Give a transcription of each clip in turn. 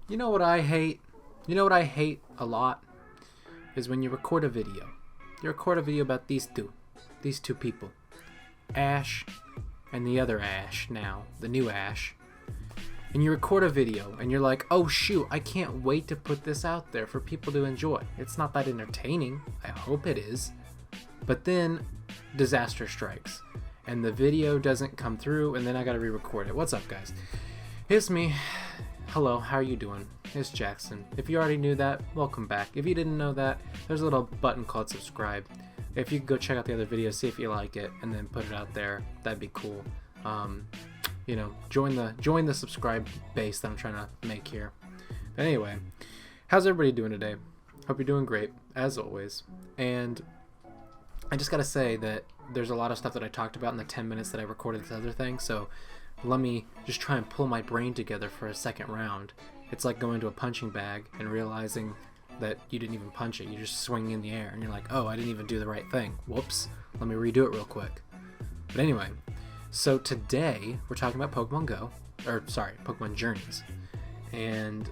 You know what I hate? You know what I hate a lot? Is when you record a video. You record a video about these two people. Ash and the other Ash now, the new Ash. And you record a video and you're like, oh shoot, I can't wait to put this out there for people to enjoy. It's not that entertaining. I hope it is. But then disaster strikes and the video doesn't come through and then I gotta re-record it. What's up, guys? It's me. Hello, how are you doing? It's Jackson. If you already knew that, welcome back. If you didn't know that, there's a little button called subscribe. If you could go check out the other videos, see if you like it, and then put it out there, that'd be cool. Join the subscribe base that I'm trying to make here. But anyway, how's everybody doing today? Hope you're doing great, as always. And I just gotta say that there's a lot of stuff that I talked about in the 10 minutes that I recorded this other thing, so let me just try and pull my brain together for a second round. It's like going to a punching bag and realizing that you didn't even punch it. You just swing in the air and you're like, oh, I didn't even do the right thing. Whoops. Let me redo it real quick. But anyway, so today we're talking about Pokemon Journeys. And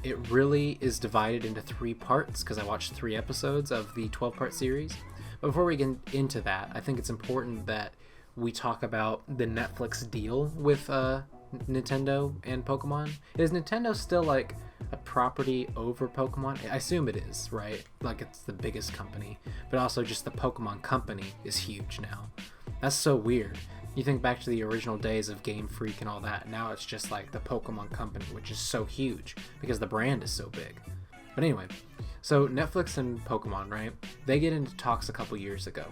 it really is divided into 3 parts because I watched 3 episodes of the 12-part series. But before we get into that, I think it's important that we talk about the Netflix deal with Nintendo and Pokemon. Is Nintendo still like a property over Pokemon? I assume it is, right? Like it's the biggest company, but also just the Pokemon company is huge now. That's so weird. You think back to the original days of Game Freak and all that. Now it's just like the Pokemon company, which is so huge because the brand is so big. But anyway, so Netflix and Pokemon, right? They get into talks a couple years ago.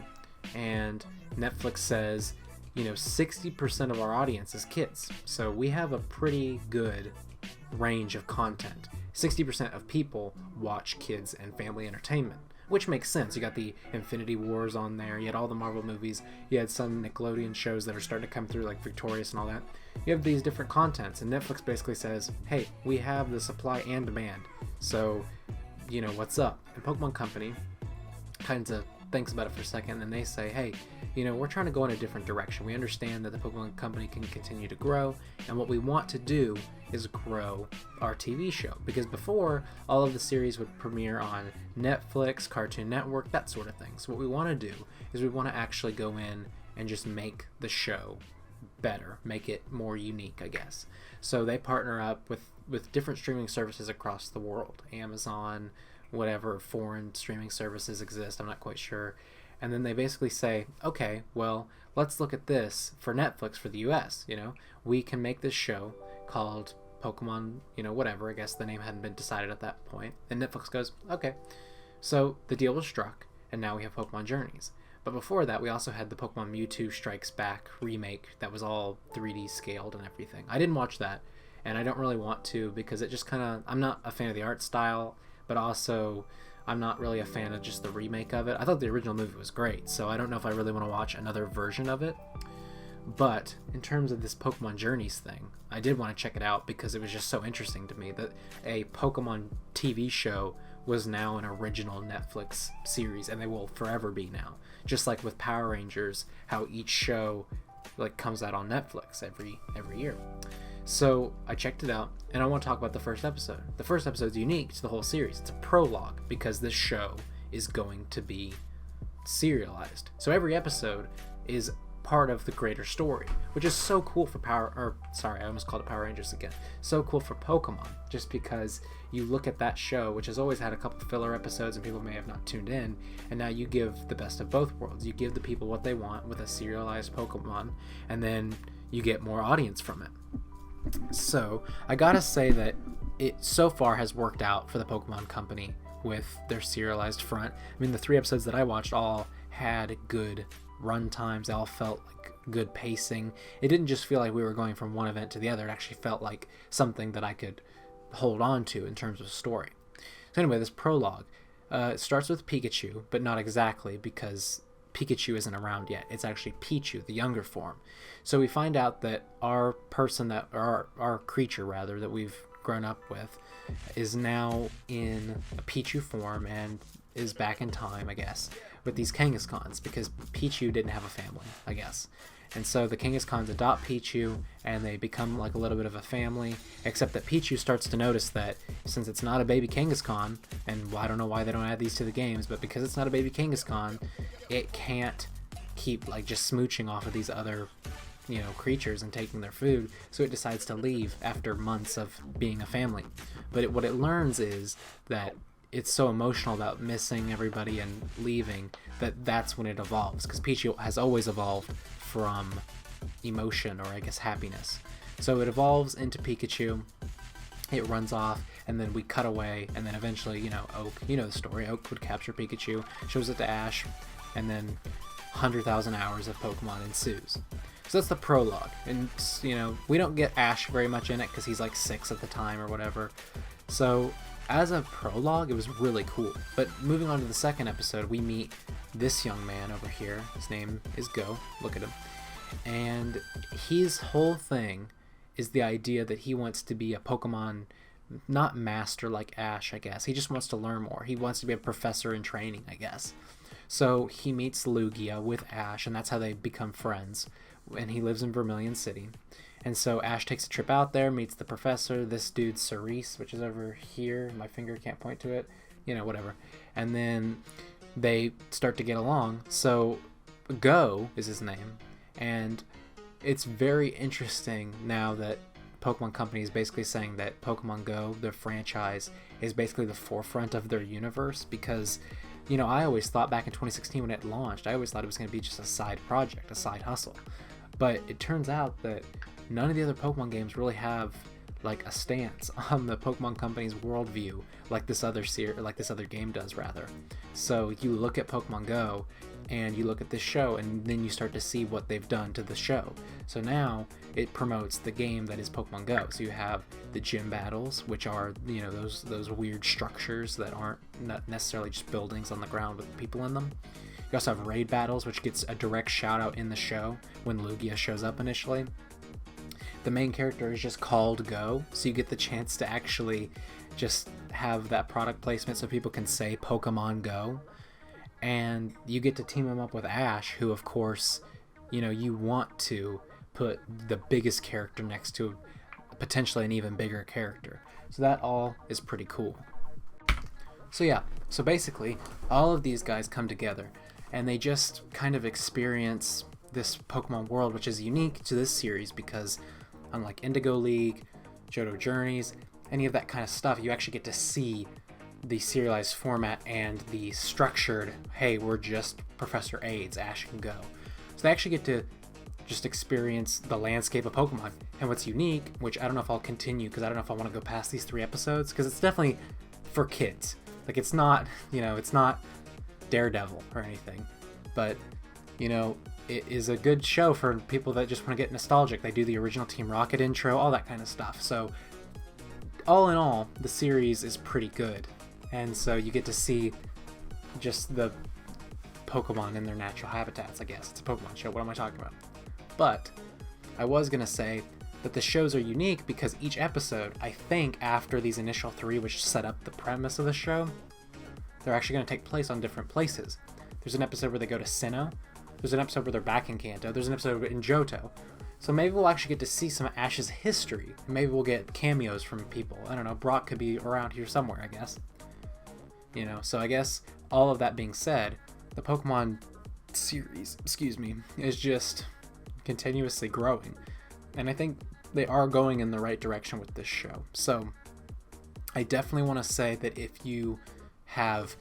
And Netflix says, 60% of our audience is kids. So we have a pretty good range of content. 60% of people watch kids and family entertainment, which makes sense. You got the Infinity Wars on there. You had all the Marvel movies. You had some Nickelodeon shows that are starting to come through, like Victorious and all that. You have these different contents, and Netflix basically says, hey, we have the supply and demand. So, what's up? And Pokemon Company kind of thinks about it for a second and they say, hey, we're trying to go in a different direction. We understand that the Pokemon Company can continue to grow, and what we want to do is grow our TV show, because before all of the series would premiere on Netflix, Cartoon Network, that sort of thing. So what we want to do is we want to actually go in and just make the show better, make it more unique, I guess. So they partner up with different streaming services across the world, Amazon, whatever foreign streaming services exist, I'm not quite sure. And then they basically say, okay, well, let's look at this for Netflix for the US, we can make this show called Pokemon, whatever, I guess the name hadn't been decided at that point. And Netflix goes, okay. So the deal was struck, and now we have Pokemon Journeys. But before that, we also had the Pokemon Mewtwo Strikes Back remake that was all 3D scaled and everything. I didn't watch that, and I don't really want to because it just kind of, I'm not a fan of the art style, but also I'm not really a fan of just the remake of it. I thought the original movie was great, so I don't know if I really want to watch another version of it. But in terms of this Pokemon Journeys thing, I did want to check it out because it was just so interesting to me that a Pokemon TV show was now an original Netflix series, and they will forever be now. Just like with Power Rangers, how each show comes out on Netflix every year. So I checked it out, and I want to talk about the first episode. The first episode is unique to the whole series. It's a prologue because this show is going to be serialized. So every episode is part of the greater story, which is so cool for I almost called it Power Rangers again. So cool for Pokemon, just because you look at that show, which has always had a couple filler episodes and people may have not tuned in, and now you give the best of both worlds. You give the people what they want with a serialized Pokemon, and then you get more audience from it. So I gotta say that it so far has worked out for the Pokemon Company with their serialized front. I mean, the 3 episodes that I watched all had good run times. They all felt like good pacing. It didn't just feel like we were going from one event to the other. It actually felt like something that I could hold on to in terms of story. So anyway, this prologue, it starts with Pikachu, but not exactly, because Pikachu isn't around yet. It's actually Pichu, the younger form. So we find out that our creature rather that we've grown up with is now in a Pichu form and is back in time, I guess, with these Kangaskhans, because Pichu didn't have a family, I guess. And so the Kangaskhan's adopt Pichu, and they become like a little bit of a family, except that Pichu starts to notice that since it's not a baby Kangaskhan, and I don't know why they don't add these to the games, but because it's not a baby Kangaskhan, it can't keep like just smooching off of these other, you know, creatures and taking their food, so it decides to leave after months of being a family. But what it learns is that it's so emotional about missing everybody and leaving that's when it evolves, because Pichu has always evolved from emotion, or I guess happiness. So it evolves into Pikachu, it runs off, and then we cut away, and then eventually, you know, Oak, you know the story, Oak would capture Pikachu, shows it to Ash, and then 100,000 hours of Pokemon ensues. So that's the prologue, and you know, we don't get Ash very much in it because he's like 6 at the time or whatever. So as a prologue, it was really cool. But moving on to the second episode, we meet this young man over here. His name is Go. Look at him. And his whole thing is the idea that he wants to be a Pokemon, not master like Ash, I guess. He just wants to learn more. He wants to be a professor in training, I guess. So he meets Lugia with Ash, and that's how they become friends. And he lives in Vermilion City. And so Ash takes a trip out there, meets the professor, this dude Cerise, which is over here. My finger can't point to it. You know, whatever. And then they start to get along. So Go is his name. And it's very interesting now that Pokemon Company is basically saying that Pokemon Go, the franchise, is basically the forefront of their universe, because, you know, I always thought back in 2016 when it launched, I always thought it was going to be just a side project, a side hustle. But it turns out that none of the other Pokemon games really have like a stance on the Pokemon Company's worldview like this other game does, rather. So you look at Pokemon Go and you look at this show, and then you start to see what they've done to the show. So now it promotes the game that is Pokemon Go. So you have the gym battles, which are, you know, those weird structures that aren't not necessarily just buildings on the ground with people in them. You also have raid battles, which gets a direct shout out in the show when Lugia shows up initially. The main character is just called Go, so you get the chance to actually just have that product placement so people can say Pokemon Go. And you get to team him up with Ash, who, of course, you know, you want to put the biggest character next to potentially an even bigger character. So that all is pretty cool. So yeah, so basically, all of these guys come together, and they just kind of experience this Pokemon world, which is unique to this series because unlike Indigo League, Johto Journeys, any of that kind of stuff, you actually get to see the serialized format and the structured, hey, we're just Professor Aids, Ash can go. So they actually get to just experience the landscape of Pokemon. And what's unique, which I don't know if I'll continue because I don't know if I want to go past these 3 episodes, because it's definitely for kids. Like, it's not, you know, it's not Daredevil or anything, but, you know, it is a good show for people that just want to get nostalgic. They do the original Team Rocket intro, all that kind of stuff. So all in all, the series is pretty good. And so you get to see just the Pokemon in their natural habitats, I guess. It's a Pokemon show. What am I talking about? But I was going to say that the shows are unique because each episode, I think after these initial 3, which set up the premise of the show, they're actually going to take place on different places. There's an episode where they go to Sinnoh. There's an episode where they're back in Kanto. There's an episode in Johto. So maybe we'll actually get to see some of Ash's history. Maybe we'll get cameos from people. I don't know. Brock could be around here somewhere, I guess. You know, so I guess all of that being said, the Pokemon series, is just continuously growing. And I think they are going in the right direction with this show. So I definitely want to say that if you have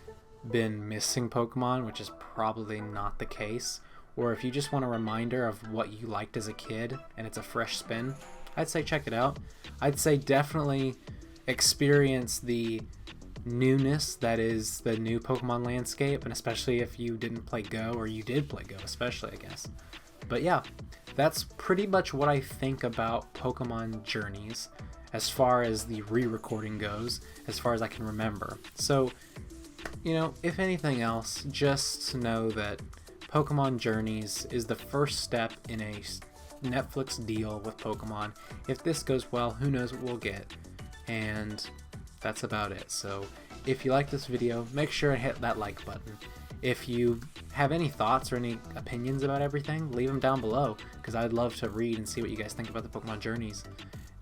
been missing Pokemon, which is probably not the case, or if you just want a reminder of what you liked as a kid and it's a fresh spin, I'd say check it out. I'd say definitely experience the newness that is the new Pokemon landscape, and especially if you didn't play Go, or you did play Go especially, I guess. But yeah, that's pretty much what I think about Pokemon Journeys as far as the re-recording goes, as far as I can remember. So, you know, if anything else, just know that Pokemon Journeys is the first step in a Netflix deal with Pokemon. If this goes well, who knows what we'll get. And that's about it. So if you like this video, make sure and hit that like button. If you have any thoughts or any opinions about everything, leave them down below, because I'd love to read and see what you guys think about the Pokemon journeys.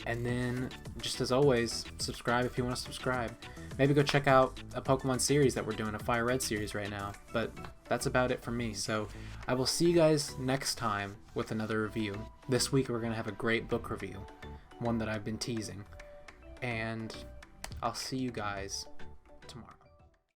And then, just as always, subscribe if you want to subscribe. Maybe go check out a Pokemon series that we're doing, a Fire Red series right now. But that's about it for me. So I will see you guys next time with another review. This week we're going to have a great book review, one that I've been teasing. And I'll see you guys